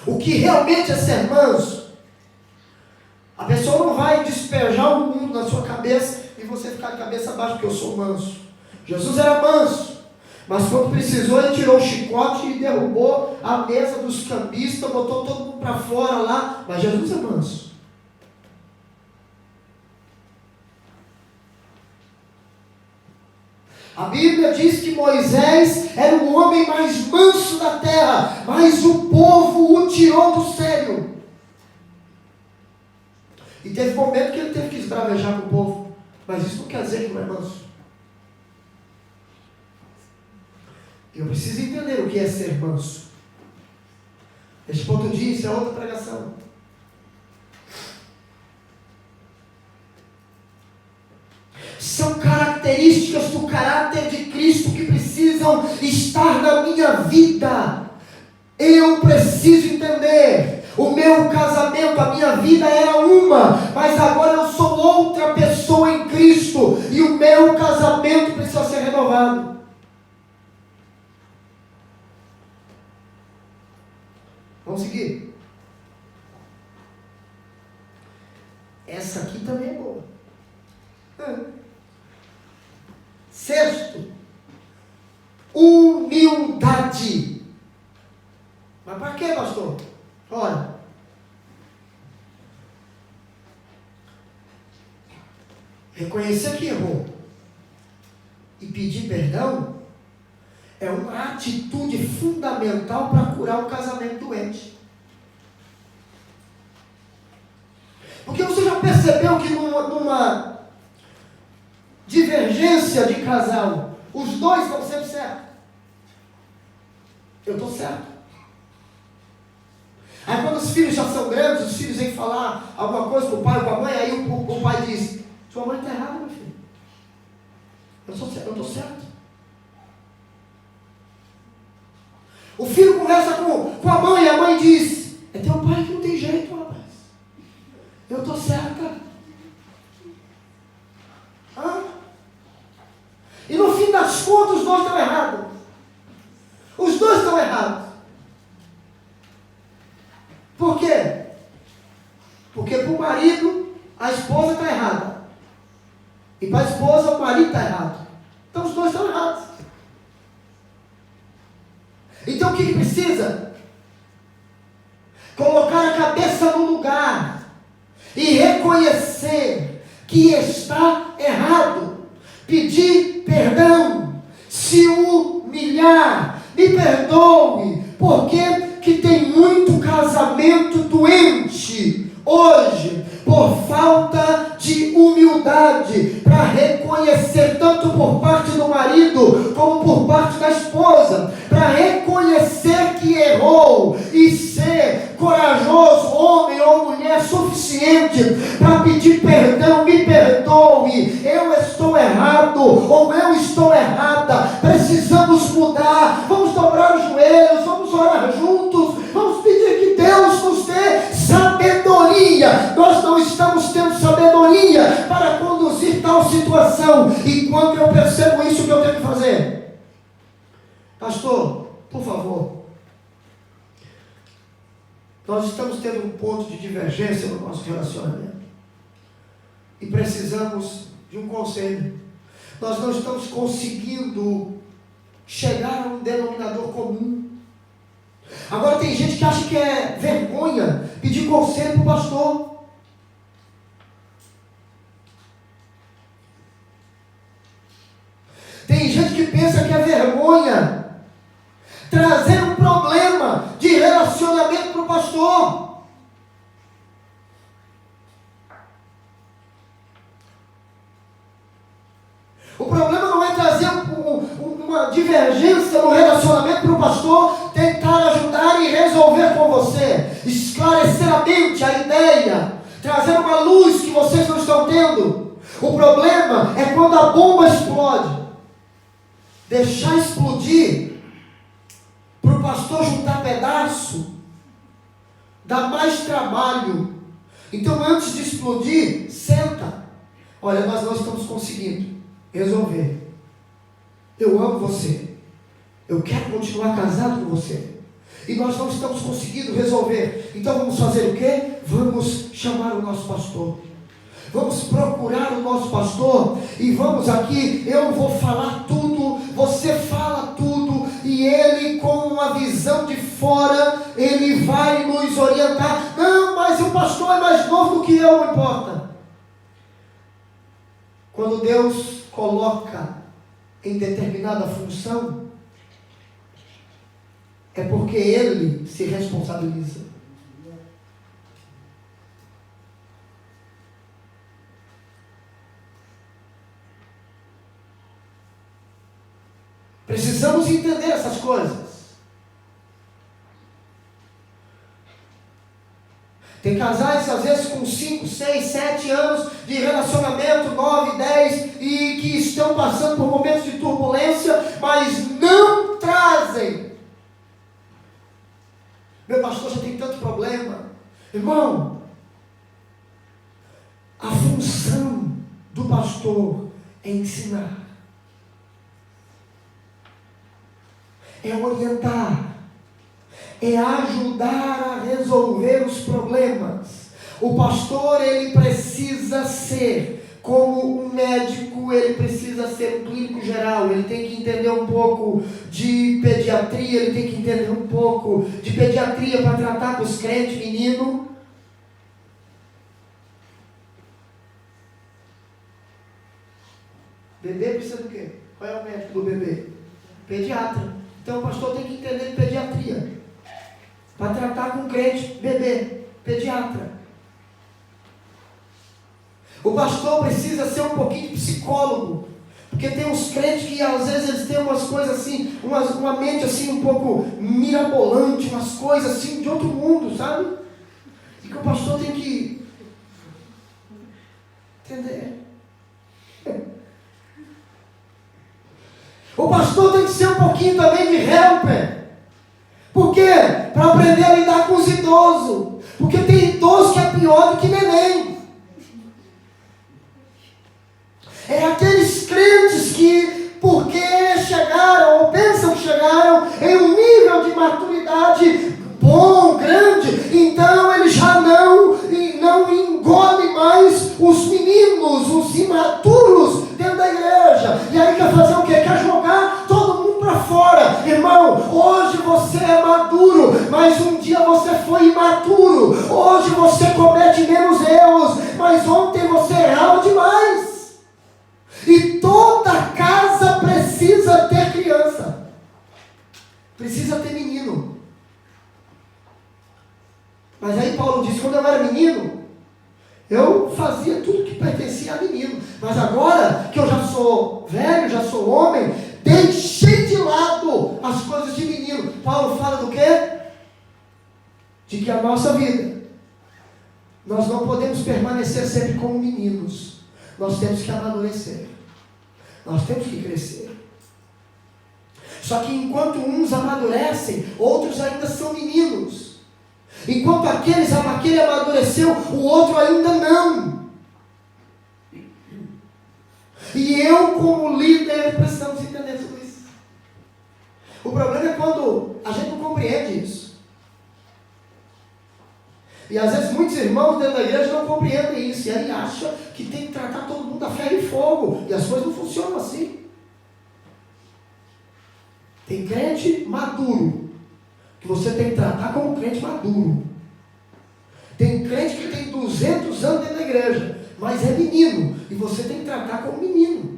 O que realmente é ser manso? A pessoa não vai despejar o mundo na sua cabeça e você ficar de cabeça abaixo porque eu sou manso. Jesus era manso, mas quando precisou ele tirou o chicote e derrubou a mesa dos cambistas, botou todo mundo para fora lá. Mas Jesus é manso. A Bíblia diz que Moisés era o homem mais manso da terra, mas o povo o tirou do sério. E teve momento que ele teve que esbravejar com o povo, mas isso não quer dizer que não é manso. Eu preciso entender o que é ser manso. Este ponto de vista é outra pregação. São características do caráter de Cristo que precisam estar na minha vida. Eu preciso entender. O meu casamento, a minha vida era uma, mas agora eu sou outra pessoa em Cristo. E o meu casamento precisa ser renovado. Vamos seguir. Essa aqui também é boa. Sexto, humildade. Mas para quê, pastor? Ora, reconhecer que errou e pedir perdão é uma atitude fundamental para curar o casamento doente. Porque você já percebeu que numa divergência de casal, os dois estão sempre certos? Eu estou certo. Aí quando os filhos já são grandes, os filhos vêm falar alguma coisa com o pai ou com a mãe, aí o pai diz: sua mãe está errada, meu filho. Eu estou certo. O filho conversa com a mãe, e a mãe diz: é teu pai que não tem jeito, rapaz. Eu estou certa. E no fim das contas, os dois estão errados. Os dois estão errados. Por quê? Porque para o marido, a esposa está errada. E para a esposa, o marido está errado. Então os dois estão errados. Então o que precisa? Colocar a cabeça no lugar e reconhecer que está errado. Pedir perdão, se humilhar, me perdoe, porque que tem muito casamento doente hoje, por falta de humildade, para reconhecer, tanto por parte do marido, como por parte da esposa, para reconhecer que errou, e ser corajoso, homem ou mulher suficiente, para pedir perdão, me perdoe, eu estou errado, ou eu estou errada, precisamos mudar, vamos dobrar os joelhos, vamos orar juntos, vamos pedir que Deus nos dê sabedoria. Nós não estamos tendo sabedoria para conduzir tal situação, e quando eu percebo isso, o que eu tenho que fazer? Pastor, por favor, nós estamos tendo um ponto de divergência no nosso relacionamento e precisamos de um conselho. Nós não estamos conseguindo chegar a um denominador comum. Agora tem gente que acha que é vergonha pedir conselho para o pastor. Tem gente que pensa que é vergonha trazer um problema de relacionamento para o pastor. O problema não é trazer um uma divergência no relacionamento para o pastor tentar ajudar e resolver com você, esclarecer a mente, a ideia, trazer uma luz que vocês não estão tendo. O problema é quando a bomba explode. Deixar explodir para o pastor juntar pedaço dá mais trabalho. Então, antes de explodir, senta. Olha, nós não estamos conseguindo resolver. Eu amo você. Eu quero continuar casado com você. E nós não estamos conseguindo resolver. Então vamos fazer o quê? Vamos chamar o nosso pastor. Vamos procurar o nosso pastor. E vamos aqui, eu vou falar tudo, você fala tudo. E ele, com uma visão de fora, ele vai nos orientar. Não, mas o pastor é mais novo do que eu, não importa. Quando Deus coloca em determinada função, é porque ele se responsabiliza. Precisamos entender essas coisas. Tem casais, às vezes, com 5, 6, 7 anos de relacionamento, 9, 10, e que estão passando por momentos de turbulência, mas não trazem. Meu pastor já tem tanto problema. Irmão, a função do pastor é ensinar, é orientar, é ajudar a resolver os problemas. O pastor, ele precisa ser, como um médico, ele precisa ser um clínico geral. Ele tem que entender um pouco de pediatria, ele tem que entender um pouco de pediatria para tratar com os crentes, menino. Bebê precisa do quê? Qual é o médico do bebê? Pediatra. Então o pastor tem que entender de pediatria para tratar com crente, bebê, pediatra. O pastor precisa ser um pouquinho de psicólogo, porque tem uns crentes que às vezes eles têm umas coisas assim, uma mente assim um pouco mirabolante, umas coisas assim de outro mundo, sabe? E que o pastor tem que entender. O pastor tem que ser um pouquinho também de helper. Por quê? Para aprender a lidar com os idosos. Porque tem idoso que é pior do que neném. É aqueles crentes que, porque chegaram, ou pensam que chegaram em um nível de maturidade bom, grande, então eles já não engolem mais os meninos, os imaturos dentro da igreja. E aí quer fazer o quê? Quer jogar todo mundo para fora. Irmão, hoje você é maduro, mas um dia você foi imaturo. Hoje você comete menos erros, mas ontem você errava demais. E toda casa precisa ter criança, precisa ter menino. Mas aí Paulo diz, quando eu era menino, eu fazia tudo que pertencia a menino. Mas agora que eu já sou velho, já sou homem, deixei de lado as coisas de menino. Paulo fala do quê? De que a nossa vida, nós não podemos permanecer sempre como meninos. Nós temos que amadurecer. Nós temos que crescer. Só que enquanto uns amadurecem, outros ainda são meninos. Enquanto aquele amadureceu, o outro ainda não. E eu, como líder, precisamos entender tudo isso. O problema é quando a gente não compreende isso. E às vezes muitos irmãos dentro da igreja não compreendem isso. E aí acham que tem que tratar todo mundo a ferro e fogo. E as coisas não funcionam assim. Tem crente maduro, que você tem que tratar como um crente maduro. Tem crente que tem 200 anos dentro da igreja, mas é menino, e você tem que tratar como menino.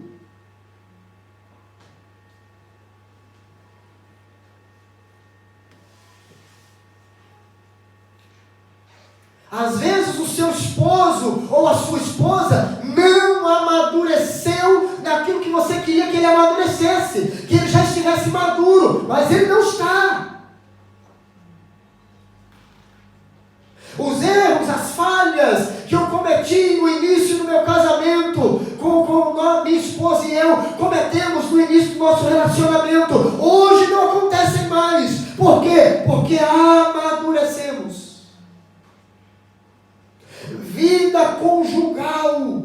Às vezes o seu esposo ou a sua esposa não amadureceu naquilo que você queria que ele amadurecesse, que ele já já estivesse maduro, mas ele não está. Os erros, as falhas que eu cometi no início do meu casamento, com minha esposa e eu cometemos no início do nosso relacionamento, hoje não acontecem mais. Por quê? Porque amadurecemos. Vida conjugal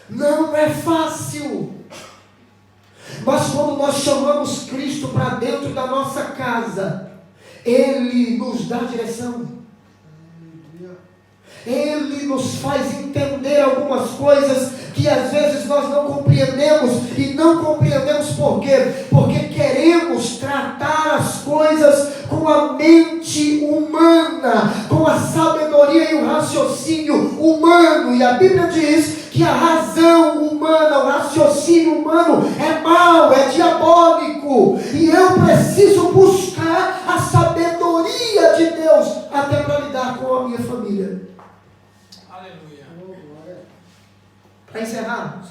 não é fácil. Mas quando nós chamamos Cristo para dentro da nossa casa, Ele nos dá direção. Ele nos faz entender algumas coisas que às vezes nós não compreendemos. E não compreendemos por quê? Porque queremos tratar as coisas com a mente humana, com a sabedoria e o raciocínio humano. E a Bíblia diz que a razão humana, o raciocínio humano é mau, é diabólico. E eu preciso buscar a sabedoria de Deus até para lidar com a minha família. Aleluia. Para encerrarmos,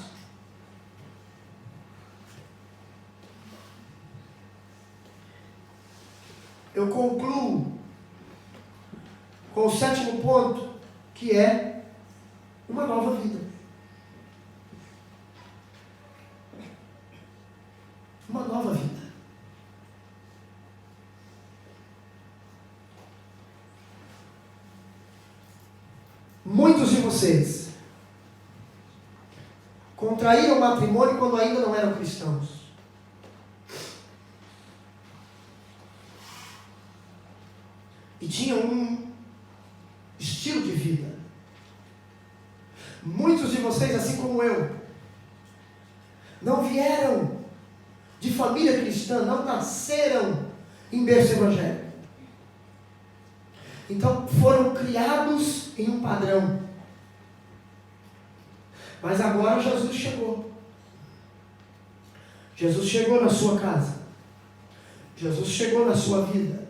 eu concluo com o 7º ponto, que é uma nova vida. Uma nova vida. Muitos de vocês contraíram matrimônio quando ainda não eram cristãos. E tinham um estilo de vida. Muitos de vocês, assim como eu, não vieram de família cristã, não nasceram em berço evangélico. Então foram criados em um padrão. Mas agora Jesus chegou. Jesus chegou na sua casa. Jesus chegou na sua vida.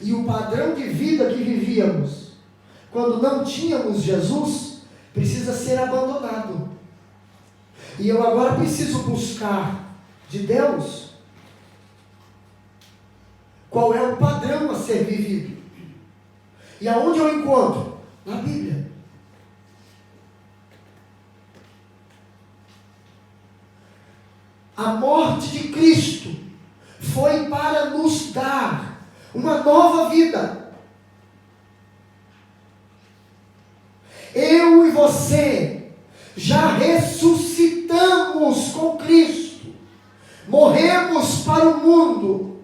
E o padrão de vida que vivíamos, quando não tínhamos Jesus, precisa ser abandonado. E eu agora preciso buscar de Deus qual é o padrão a ser vivido. E aonde eu encontro? Na Bíblia. A morte de Cristo foi para nos dar uma nova vida. Eu e você já ressuscitamos com Cristo. Morremos para o mundo.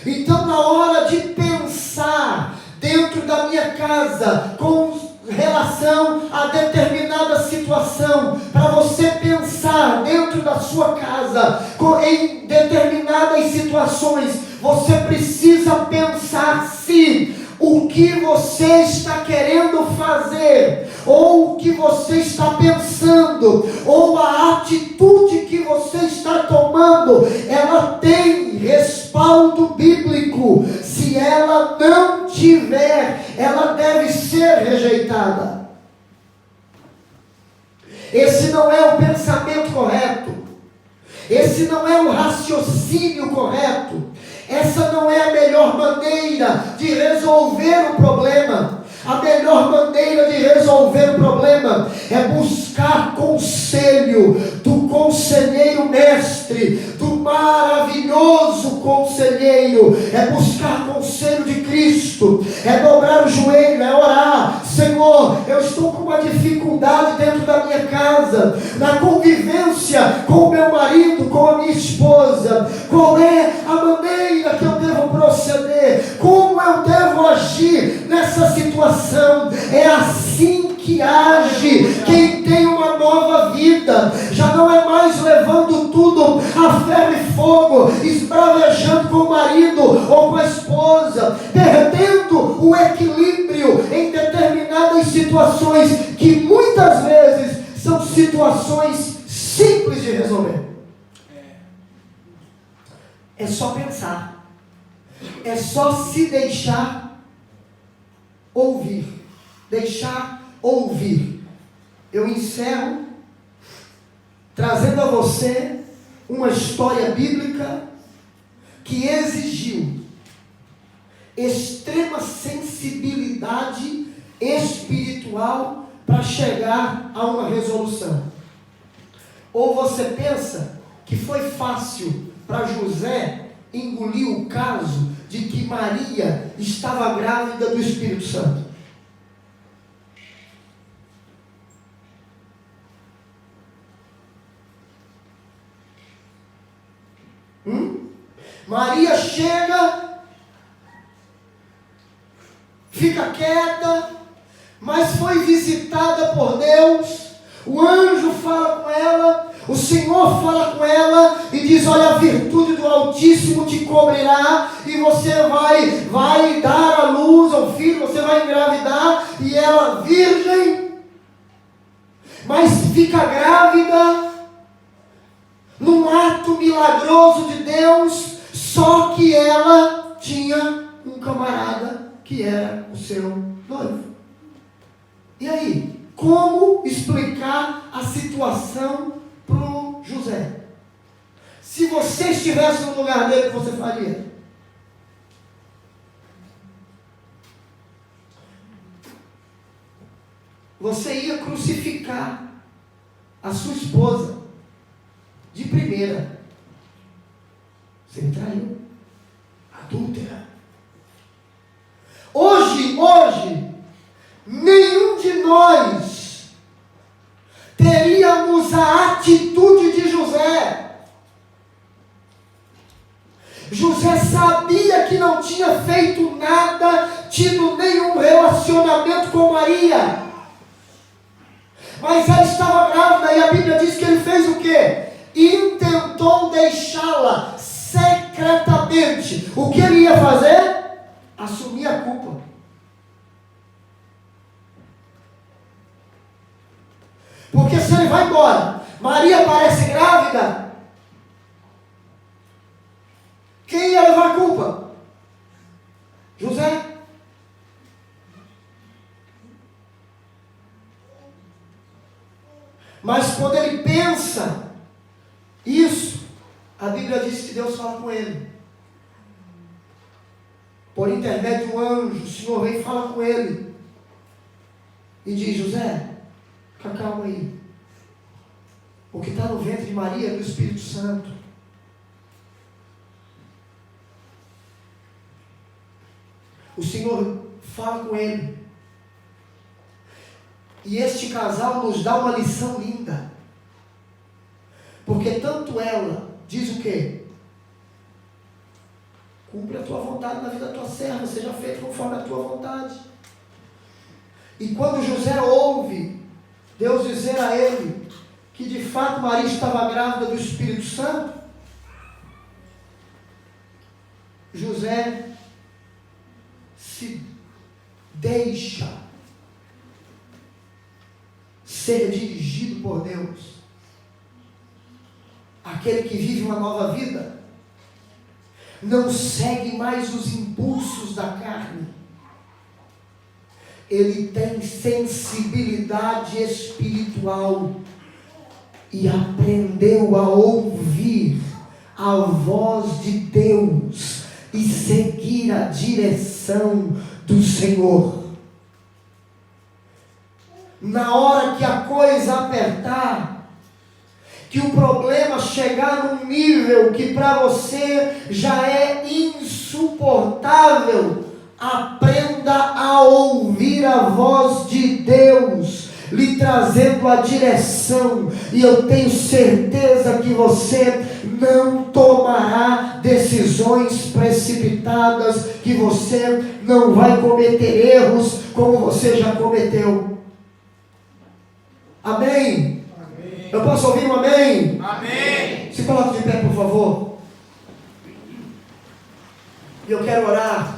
Então, na hora de pensar dentro da minha casa, com relação a determinada situação, para você pensar dentro da sua casa, em determinadas situações, você precisa pensar se o que você está querendo fazer, ou o que você está pensando, ou a atitude que você está tomando, ela tem respaldo bíblico. Se ela não tiver, ela deve ser rejeitada. Esse não é o pensamento correto. Esse não é o raciocínio correto. Essa não é a melhor maneira de resolver o problema. A melhor maneira de resolver o problema é buscar conselho do conselheiro mestre, do maravilhoso conselheiro. É buscar conselho de Cristo, é dobrar o joelho, é orar. Senhor, eu estou com uma dificuldade dentro da minha casa, na convivência com o meu marido, com a minha esposa. Qual é a maneira que eu devo proceder? Como eu devo agir nessa situação? É assim que age quem tem uma nova vida. Já não é mais levando tudo a ferro e fogo, esbravejando com o marido ou com a esposa, perdendo o equilíbrio em determinadas situações que muitas vezes são situações simples de resolver. É só pensar, é só se deixar ouvir. Deixar ouvir. Eu encerro trazendo a você uma história bíblica que exigiu extrema sensibilidade espiritual para chegar a uma resolução. Ou você pensa que foi fácil para José engolir o caso de que Maria estava grávida do Espírito Santo? Maria chega, fica quieta, mas foi visitada por Deus. O anjo fala com ela, o Senhor fala com ela e diz: olha, a virtude do Altíssimo te cobrirá e você vai dar à luz ao filho, você vai engravidar, e ela virgem, mas fica grávida num ato milagroso de Deus. Só que ela tinha um camarada que era o seu noivo. E aí, como explicar a situação para o José? Se você estivesse no lugar dele, o que você faria? Você ia crucificar a sua esposa de primeira. Você me traiu. Adúltera. Hoje, nenhum de nós teríamos a atitude de José. José sabia que não tinha feito nada, tido nenhum relacionamento com Maria. Mas ela estava grávida e a Bíblia diz que ele fez o quê? Intentou deixá-la secretamente. O que ele ia fazer? Assumir a culpa. Porque se ele vai embora, Maria aparece grávida, quem ia levar a culpa? José. Mas quando ele pensa isso, a Bíblia diz que Deus fala com ele. Por intermédio de um anjo, o Senhor vem e fala com ele. E diz: José, fica calmo aí. O que está no ventre de Maria é do Espírito Santo. O Senhor fala com ele. E este casal nos dá uma lição linda. Porque tanto ela diz o quê? Cumpre a tua vontade na vida da tua serva, seja feito conforme a tua vontade. E quando José ouve Deus dizer a ele que de fato Maria estava grávida do Espírito Santo, José se deixa ser dirigido por Deus. Aquele que vive uma nova vida não segue mais os impulsos da carne. Ele tem sensibilidade espiritual e aprendeu a ouvir a voz de Deus e seguir a direção do Senhor. Na hora que a coisa apertar, que o problema chegar num nível que para você já é insuportável, aprenda a ouvir a voz de Deus, lhe trazendo a direção, e eu tenho certeza que você não tomará decisões precipitadas, que você não vai cometer erros como você já cometeu. Amém? Amém. Eu posso ouvir um amém? Amém. Se coloque de pé, por favor. E eu quero orar